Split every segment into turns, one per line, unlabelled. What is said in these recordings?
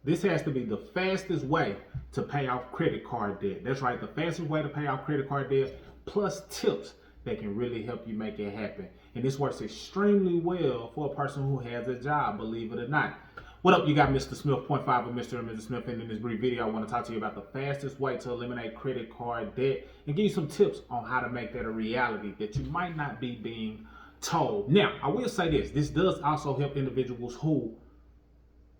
This has to be the fastest way to pay off credit card debt. That's right, the fastest way to pay off credit card debt, plus tips that can really help you make it happen. And this works extremely well for a person who has a job, believe it or not. What up, you got Mr. Smith, point five of Mr. and Mrs. Smith, and in this brief video, I want to talk to you about the fastest way to eliminate credit card debt and give you some tips on how to make that a reality that you might not be being told. Now, I will say this does also help individuals who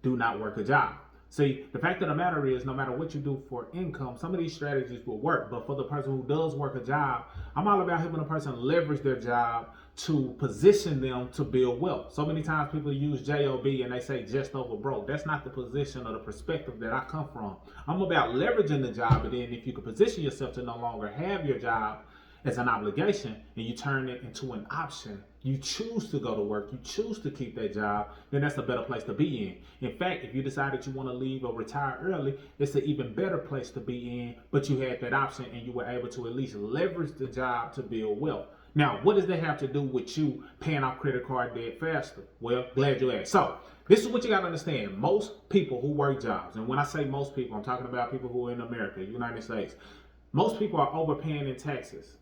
do not work a job. See, the fact of the matter is, no matter what you do for income, some of these strategies will work. But for the person who does work a job, I'm all about helping a person leverage their job to position them to build wealth. So many times people use JOB and they say just over broke. That's not the position or the perspective that I come from. I'm about leveraging the job, and then if you can position yourself to no longer have your job as an obligation and you turn it into an option, you choose to go to work, you choose to keep that job, then that's a better place to be in. In fact, if you decide that you want to leave or retire early, it's an even better place to be in, but you had that option and you were able to at least leverage the job to build wealth. Now, what does that have to do with you paying off credit card debt faster? Well, glad you asked. So, this is what you got to understand. Most people who work jobs, and when I say most people, I'm talking about people who are in America, United States, most people are overpaying in taxes.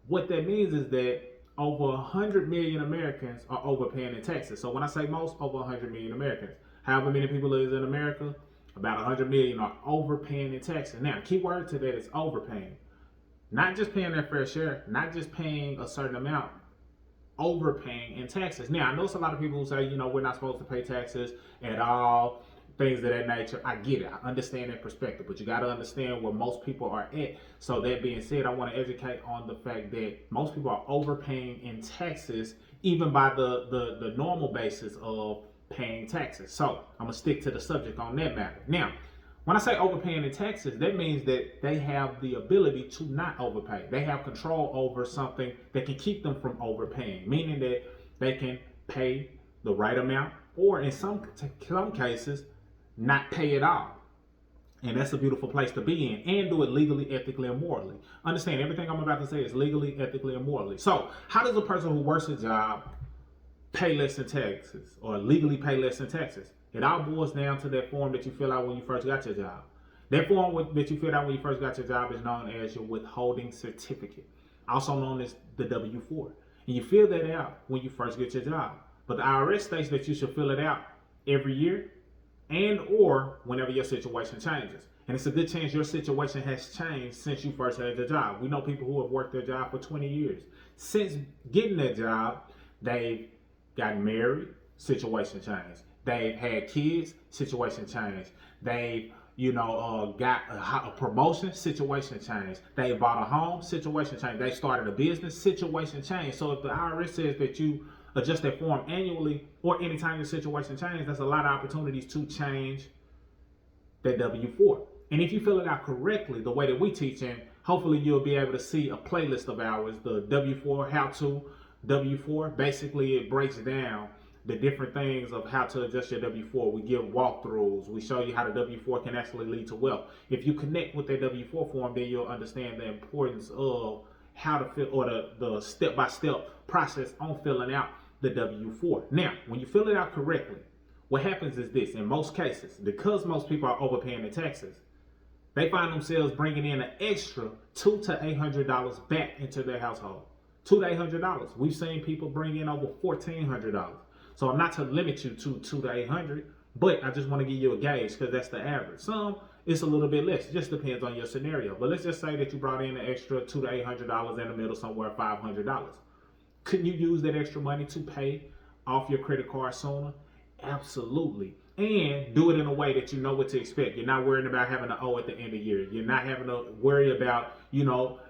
What that means is that over 100 million Americans are overpaying in taxes. So when I say most, over 100 million Americans. However many people is in America, about 100 million are overpaying in taxes. Now, key word to that is overpaying. Not just paying their fair share, not just paying a certain amount, overpaying in taxes. Now, I know it's a lot of people who say, we're not supposed to pay taxes at all, things of that nature. I get it. I understand that perspective, but you got to understand where most people are at. So that being said, I want to educate on the fact that most people are overpaying in taxes, even by the normal basis of paying taxes. So I'm going to stick to the subject on that matter. Now, when I say overpaying in taxes, that means that they have the ability to not overpay. They have control over something that can keep them from overpaying, meaning that they can pay the right amount, or in some cases, not pay at all. And that's a beautiful place to be in, and do it legally, ethically, and morally. Understand, everything I'm about to say is legally, ethically, and morally. So, how does a person who works a job pay less in taxes, or legally pay less in taxes? It all boils down to that form that you fill out when you first got your job. That form that you filled out when you first got your job is known as your withholding certificate, also known as the W-4. And you fill that out when you first get your job. But the IRS states that you should fill it out every year, and or whenever your situation changes. And it's a good chance your situation has changed since you first had your job. We know people who have worked their job for 20 years. Since getting their job, they've gotten married, situation changed. They've had kids, situation changed. They've got a promotion, situation changed. They bought a home, situation changed. They started a business, situation changed. So if the IRS says that you adjust that form annually or anytime your situation changes, that's a lot of opportunities to change that W-4. And if you fill it out correctly, the way that we teach, and hopefully you'll be able to see a playlist of ours, the W-4 how to W-4. Basically, it breaks down the different things of how to adjust your W-4. We give walkthroughs. We show you how the W-4 can actually lead to wealth. If you connect with that W-4 form, then you'll understand the importance of how to fill, or the step-by-step process on filling out the W-4. Now, when you fill it out correctly, what happens is this: in most cases, because most people are overpaying the taxes, they find themselves bringing in an extra $200 to $800 back into their household. $200 to $800. We've seen people bring in over $1,400. So I'm not to limit you to $200 to $800, but I just want to give you a gauge because that's the average. Some, it's a little bit less. It just depends on your scenario. But let's just say that you brought in an extra $200 to $800, in the middle somewhere $500. Couldn't you use that extra money to pay off your credit card sooner? Absolutely. And do it in a way that you know what to expect. You're not worrying about having to owe at the end of the year. You're not having to worry about,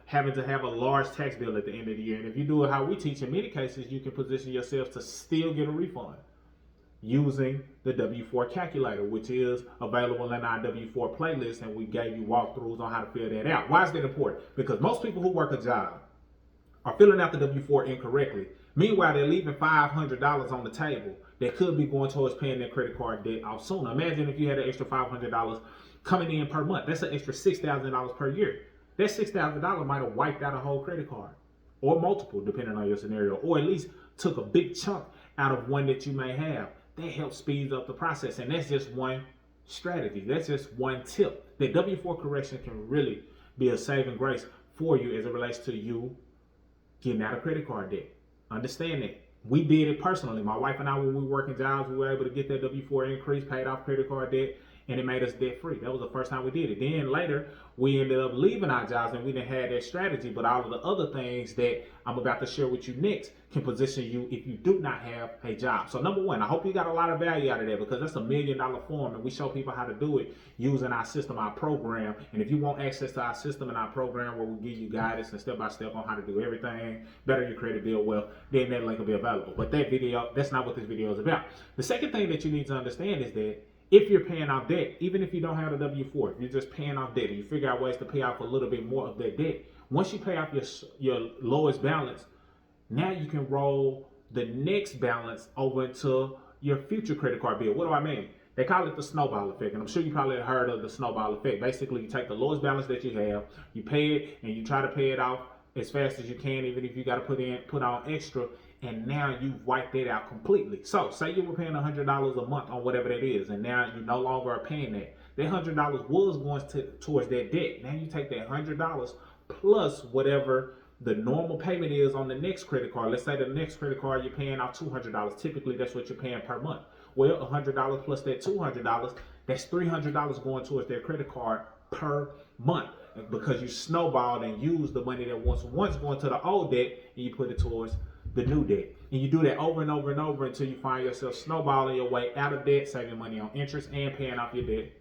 having to have a large tax bill at the end of the year. And if you do it how we teach, in many cases, you can position yourself to still get a refund using the W-4 calculator, which is available in our W-4 playlist. And we gave you walkthroughs on how to fill that out. Why is that important? Because most people who work a job are filling out the W-4 incorrectly. Meanwhile, they're leaving $500 on the table that could be going towards paying their credit card debt off sooner. Imagine if you had an extra $500 coming in per month. That's an extra $6,000 per year. That $6,000 might have wiped out a whole credit card, or multiple, depending on your scenario, or at least took a big chunk out of one that you may have. That helps speed up the process, and that's just one strategy. That's just one tip. The W-4 correction can really be a saving grace for you as it relates to you getting out of credit card debt. Understand that. We did it personally. My wife and I, when we were working jobs, we were able to get that W-4 increase, paid off credit card debt, and it made us debt free. That was the first time we did it. Then later, we ended up leaving our jobs and we didn't have that strategy. But all of the other things that I'm about to share with you next can position you if you do not have a job. So number one, I hope you got a lot of value out of that, because that's $1 million form, and we show people how to do it using our system, our program. And if you want access to our system and our program, where we give you guidance and step-by-step on how to do everything, better your credit, build wealth, then that link will be available. But that video, that's not what this video is about. The second thing that you need to understand is that if you're paying off debt, even if you don't have a W-4, if you're just paying off debt and you figure out ways to pay off a little bit more of that debt, once you pay off your lowest balance, now you can roll the next balance over into your future credit card bill. What do I mean? They call it the snowball effect, and I'm sure you probably heard of the snowball effect. Basically, you take the lowest balance that you have, you pay it, and you try to pay it off as fast as you can, even if you got to put on extra, and now you've wiped it out completely. So, say you were paying $100 a month on whatever that is, and now you no longer are paying that. That $100 was going towards that debt. Now you take that $100 plus whatever the normal payment is on the next credit card. Let's say the next credit card you're paying out $200. Typically, that's what you're paying per month. Well, $100 plus that $200, that's $300 going towards their credit card per month, because you snowballed and used the money that was once going to the old debt and you put it towards the new debt. And you do that over and over and over until you find yourself snowballing your way out of debt, saving money on interest, and paying off your debt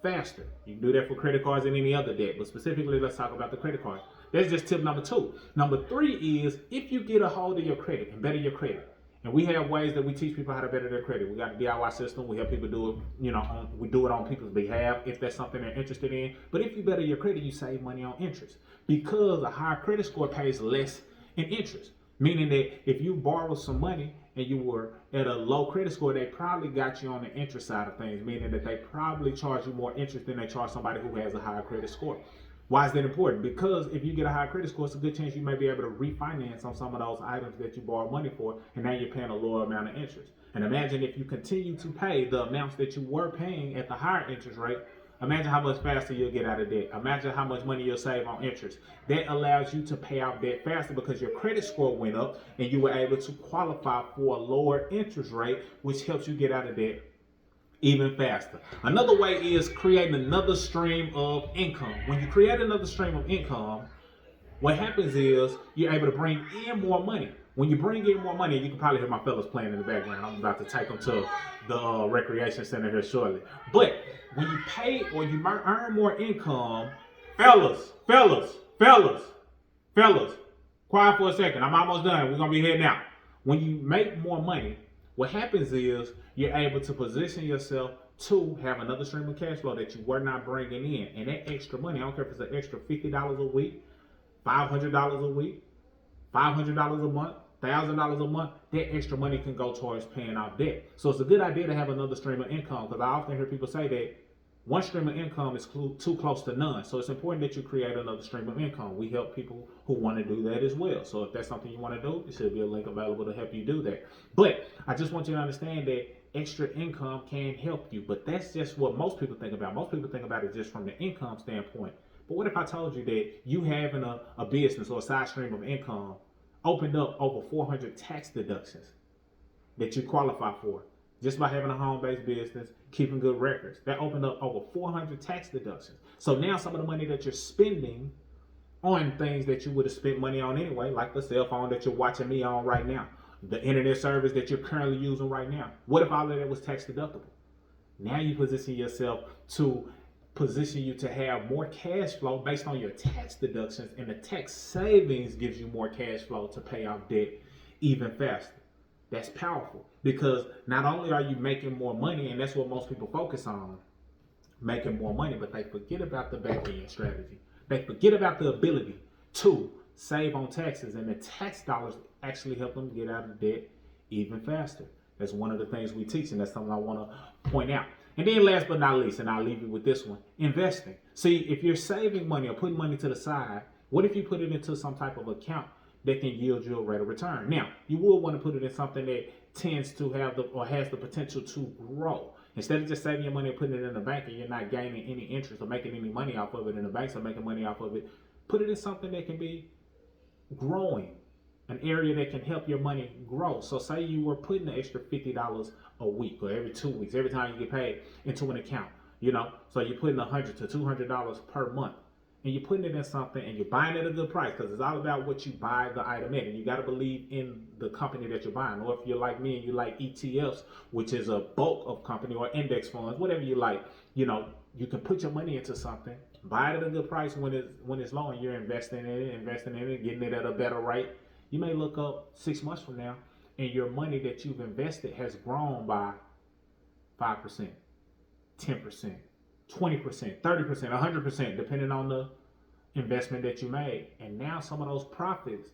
faster. You can do that for credit cards and any other debt, but specifically, let's talk about the credit card. That's just tip number 2. Number 3 is, if you get a hold of your credit and better your credit, and we have ways that we teach people how to better their credit. We got a DIY system. We help people do it, we do it on people's behalf if that's something they're interested in. But if you better your credit, you save money on interest, because a higher credit score pays less in interest. Meaning that if you borrow some money and you were at a low credit score, they probably got you on the interest side of things, meaning that they probably charge you more interest than they charge somebody who has a higher credit score. Why is that important? Because if you get a high credit score, it's a good chance you may be able to refinance on some of those items that you borrowed money for, and now you're paying a lower amount of interest. And imagine if you continue to pay the amounts that you were paying at the higher interest rate, imagine how much faster you'll get out of debt. Imagine how much money you'll save on interest. That allows you to pay out debt faster because your credit score went up and you were able to qualify for a lower interest rate, which helps you get out of debt even faster. Another way is creating another stream of income. When you create another stream of income, what happens is you're able to bring in more money. When you bring in more money, you can probably hear my fellas playing in the background. I'm about to take them to the recreation center here shortly. But when you pay or you earn more income, fellas, quiet for a second. I'm almost done. We're going to be heading out. When you make more money, what happens is you're able to position yourself to have another stream of cash flow that you were not bringing in. And that extra money, I don't care if it's an extra $50 a week, $500 a week, $500 a month, $1,000 a month, that extra money can go towards paying off debt. So it's a good idea to have another stream of income, because I often hear people say that one stream of income is too close to none. So it's important that you create another stream of income. We help people who want to do that as well. So if that's something you want to do, there should be a link available to help you do that. But I just want you to understand that extra income can help you. But that's just what most people think about. Most people think about it just from the income standpoint. But what if I told you that you having a business or a side stream of income opened up over 400 tax deductions that you qualify for just by having a home-based business, keeping good records? That opened up over 400 tax deductions. So now some of the money that you're spending on things that you would have spent money on anyway, like the cell phone that you're watching me on right now, the internet service that you're currently using right now, what if all of that was tax deductible? Now you position yourself to position you to have more cash flow based on your tax deductions, and the tax savings gives you more cash flow to pay off debt even faster. That's powerful, because not only are you making more money, and that's what most people focus on, making more money, but they forget about the back end strategy. They forget about the ability to save on taxes, and the tax dollars actually help them get out of debt even faster. That's one of the things we teach, and that's something I want to point out. And then last but not least, and I'll leave you with this one, investing. See, if you're saving money or putting money to the side, what if you put it into some type of account that can yield you a rate of return? Now, you will want to put it in something that tends to have or has the potential to grow. Instead of just saving your money and putting it in the bank and you're not gaining any interest or making any money off of it, and the banks are making money off of it, put it in something that can be growing, an area that can help your money grow. So say you were putting an extra $50 a week or every 2 weeks, every time you get paid into an account, so you're putting $100 to $200 per month, and you're putting it in something and you're buying it at a good price, because it's all about what you buy the item in, and you got to believe in the company that you're buying. Or if you're like me and you like ETFs, which is a bulk of company, or index funds, whatever you like, you can put your money into something, buy it at a good price when it's low, and you're investing in it, getting it at a better rate. You may look up 6 months from now and your money that you've invested has grown by 5%, 10%, 20%, 30%, 100%, depending on the investment that you made. And now some of those profits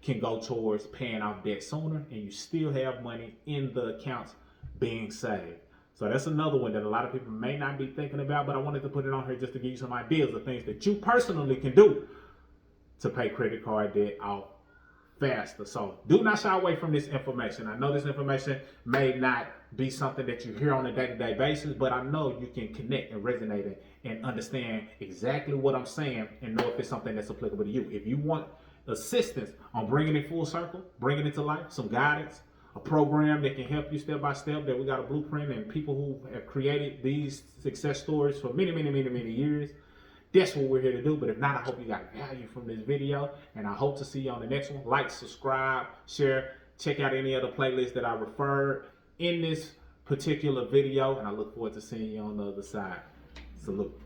can go towards paying off debt sooner, and you still have money in the accounts being saved. So that's another one that a lot of people may not be thinking about, but I wanted to put it on here just to give you some ideas of things that you personally can do to pay credit card debt off faster. So do not shy away from this information. I know this information may not be something that you hear on a day-to-day basis, but I know you can connect and resonate and understand exactly what I'm saying and know if it's something that's applicable to you. If you want assistance on bringing it full circle, bringing it to life, some guidance, a program that can help you step by step, that we got a blueprint and people who have created these success stories for many, many, many, many years, that's what we're here to do. But if not, I hope you got value from this video, and I hope to see you on the next one. Like, subscribe, share, check out any other playlists that I referred in this particular video, and I look forward to seeing you on the other side. Salute.